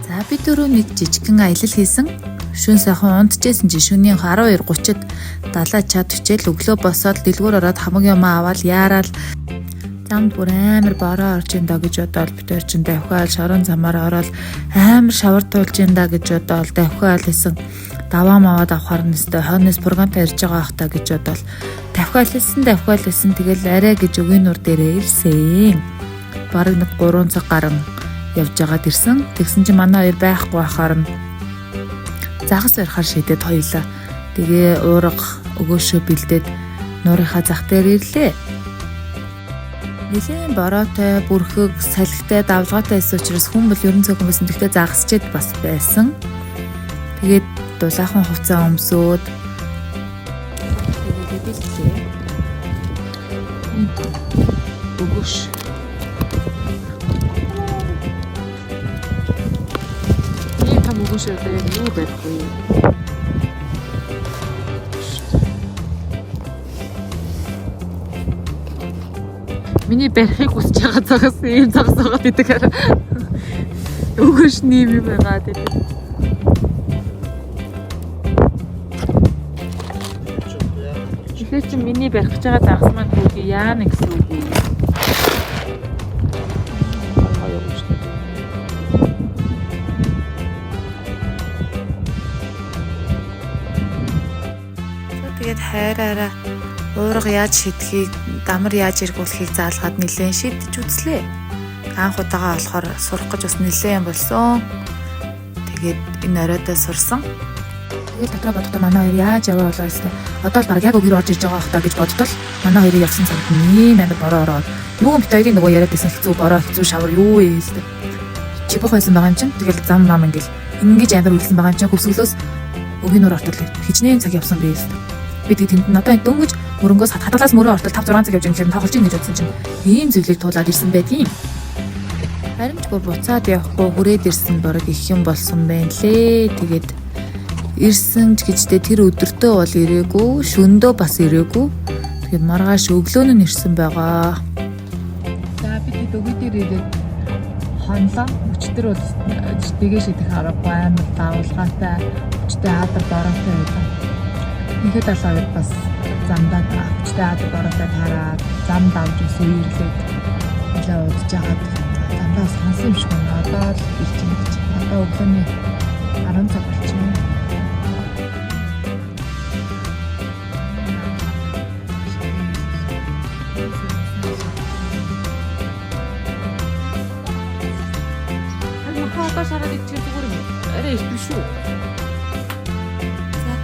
За би дөрөв нэг жижигхэн аялал хийсэн. Шөнө сайхан унтчихсэн чи шөнийн 12:30-д далаа чад хичээл өглөө босоод дэлгүүр ороод хамаг юм аваад яарал замд бүр амар бороо орж ин да гэж бодоод бид хоёр чинь давхиал шорон замаар ороод амар шавар туулж ин да гэж бодоод давхиал хийсэн. Даваа маваад авахар нэстэ хойноос пурганта ирж байгаа хта гэж бодоод давхиал хийсэн тэгэл арай гэж өгийн нур дээрээ ирсэн. Бараг нэг 3 цаг гарan явж байгаад ирсэн. Тэгсэн чинь манай хоёр байхгүй байхаар нь загас барихаар шийдээд хоёлаа. Тэгээ уурга өгөөшөө бэлдээд нуурынхаа зах дээр ирлээ. Нэлээд бороотой, бүрхэг, салхитай, давлгаатай байсан учраас хүн бол ерөн цөөхөн байсан. Тэгтээ загасчээд бас байсан. Тэгээд дулаахан хувцас өмсөөд тэгээд бэлдлээ. Өгөөш өгөөшөө яг юу байх вэ? Миний барихыг хүсэж байгаа цагаас ийм цагаас байгаа гэдэг. Өгөөш нэм юм байгаа гэдэг. Тэгэхээр чи миний барих гэж байгаа загас маань үгүй яана гэсэн үг үү? Тэгээд хайраараа уурга яаж шийдэхийг, дамар яаж эргүүлэхийг заалгаад нэлээд шийдэж үзлээ. Анх удаага болохоор сурах гэж бас нэлээд юм болсон. Тэгээд энэ оройдоо сурсан. Тэгээд дотроо бодохдоо манай хоёр яаж яваа болоо гэсэн. Одоо л баг яг өгөр орж иж байгаа хта гэж боддол манай хоёрын явсан цагт ийм амар бороо ороод юу бид хоёрын нөгөө яриад байсан хэцүү бороо хэцүү шавар юу вэ гэсэн. Чи бүх байсан байгаа юм чинь. Тэгэл зам нам ингээл ингэж амар үлдсэн байгаа юм чинь хөвсгөлөөс өгийн нур ортол хичнээн цаг явсан бэ гэсэн. Бид тэнд нь одоо дөнгөж мөрөнгөөс хатгалаас мөрөө ортол 5-6 цаг явж байгаа юм тоглож ийн гэж бодсон чинь ийм зүйлийг туулаад ирсэн байдгийн. Харин ч бүр буцаад явахгүй хүрээд ирсэн борог их юм болсон байна лээ. Тэгээд ирсэн ч гэжтэй тэр өдөртөө бол ирээгүй, шөндөө бас ирээгүй. Тэгээд маргааш өглөө нь ирсэн байгаа. За бид өглөө дээр ирээд хонлоо. Өчтөр бол дэгээ шидэх аргагүй амар давлгаатай, өчтөр хаадар бороотой байлаа. Ихэд алаа бас замдаа хүчтэй хаад бороотой тараад зам давж ус үерлээд илээ удаж жагаад замдаа сансан юм шиг байна. Одоо л ирж байна гэж. Одоо өглөөний 10 цаг болчихно. Одоо шараад ичээ зүгээр юм. Арай их биш үү?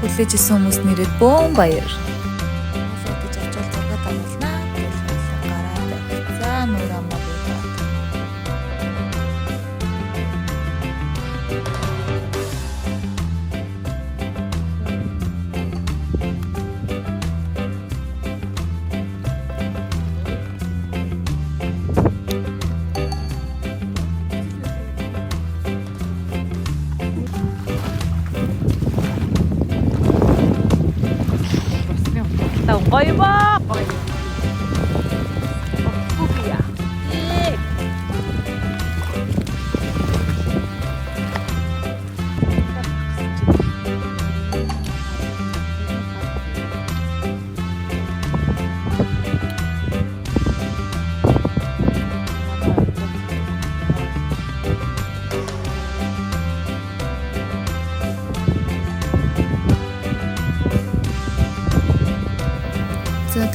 Хүлээж исэн хүмүүс нэрээд бөөн баяр. Гэж очил цагаад амлнаа. Гараад. За нуур амаа буудаа. Гоё ба. Үгүй яа.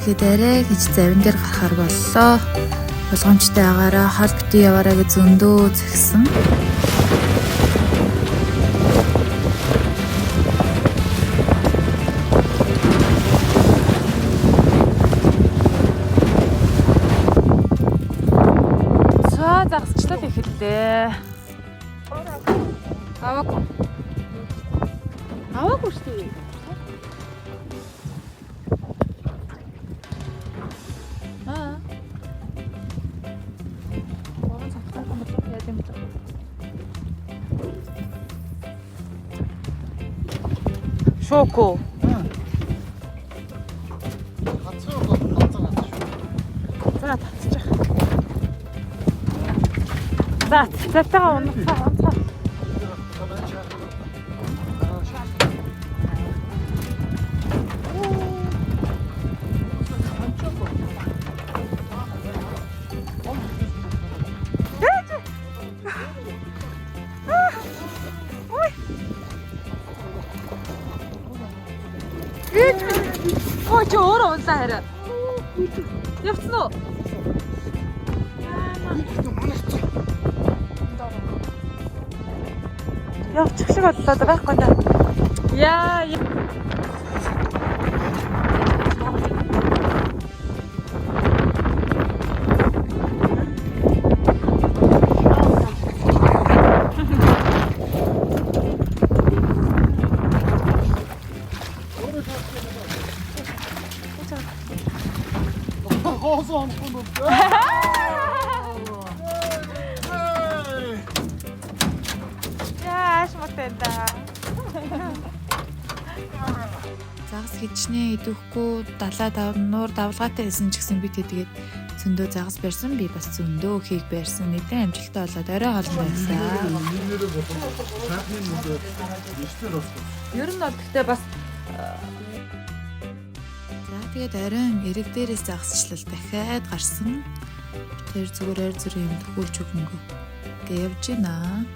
Тэгээд арай гэж завин дээр гарахаар боллоо. Болгоомжтой агаараа хол битүү яваараа гэж зөндөө згсэн. Цаа загсчлаа ихэдээ. Аваагүй шүү дээ. Шоко. За татчих. За цацгаа унацгаа. Ээж минь. Оо чи өөрөө унлаа хараа. Явцсан уу? Явчих шиг бодлоо да байхгүй да. Яа. Хоосон хонхнууд. Яаш мутэнда. Загас хичнээн идэвхгүй нуур давлгаатай байсан ч гэсэн би тэгээд зөндөө загас барьсан. Би бас зөндөө хийг барьсан. Нэгэн амжилттай болоод орой хоолн байсан. Нэрээ болох. Сайхны мөдөө нэстэр болсон. Ер нь бол гэхдээ бас тэгээд оройн эрэг дээрээс загасчлал дахиад гарсан. Тэр зүгээр ойр зүрийн юм төхүүлж өгөнгөө. Гэ явж байна.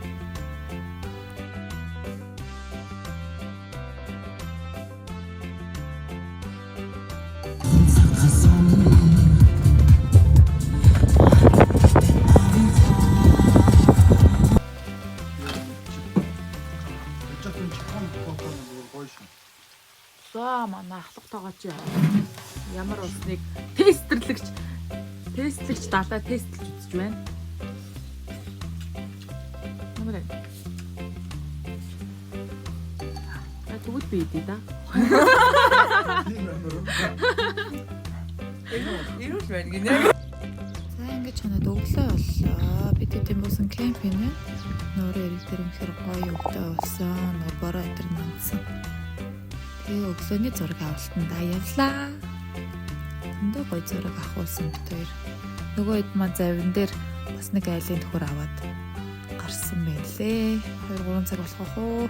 За манай ахлах тоогооч ямар усныг тестэрлэгч далай тестлж үзэж байна. Намайг. Тэгвэл би идэ да. Ирүүл байна гинэ. За ингэж ханаад өглөө боллоо. Бид тийм буусан кемп юм ээ. Нуурын эрэг дээр үнэхээр гоё өвдөө болсон. Нур бороо өтер нандсан. Тэгээ өглөөний зураг авалтандаа явлаа. Өндөө гоё зураг авахулсан бит хоёр. Нөгөө хэд маань завин дээр бас нэг айлын төхөр аваад гарсан байлээ. 2-3 цаг болох уу.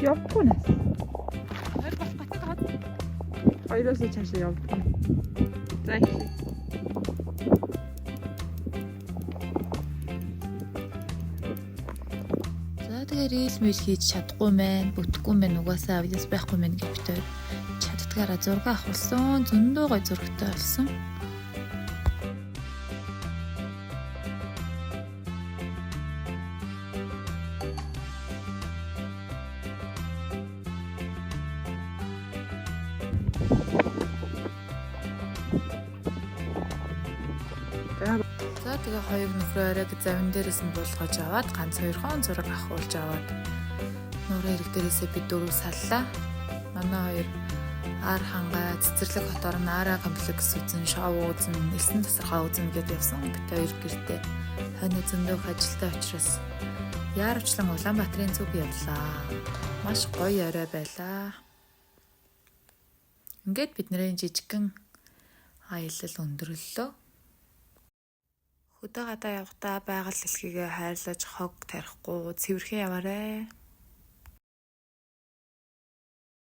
Явахгүй нэ. Хоёроос цаашаа явдаг. За их. За тэгээ рил мэл хийж чадахгүй мэн, бүтэхгүй мэн угаасаа авьяас байхгүй мэн гэж битээр чаддгаараа зураг авахулсан. Зөндөө гоё зурагтай болсон. За тэгээ хоёр нөхрөөрөө завин дээрээс нь буулгаж аваад ганц хоёрхон зураг авахулж аваад нуурын эрэг дээрээсээ бид дөрөв саллаа. Манай хоёр ар хангаа цэцэрлэг хотоор нь араа комплекс үзэн, шоу үзэн, элсэн тасархаа үзэн гэдээ явсан. Бид хоёр гэртээ хойно зөндөөх ажилтай учраас яарвчлан Улаанбаатарын зүг явлаа. Маш гоё орой байлаа. Ингээд бидний жижигхэн аялал өндөрлөлөө. Хөдөө гадаа явахдаа байгаль дэлхийгээ хайрлаж хог тарихгүй цэвэрхэн яваарэ.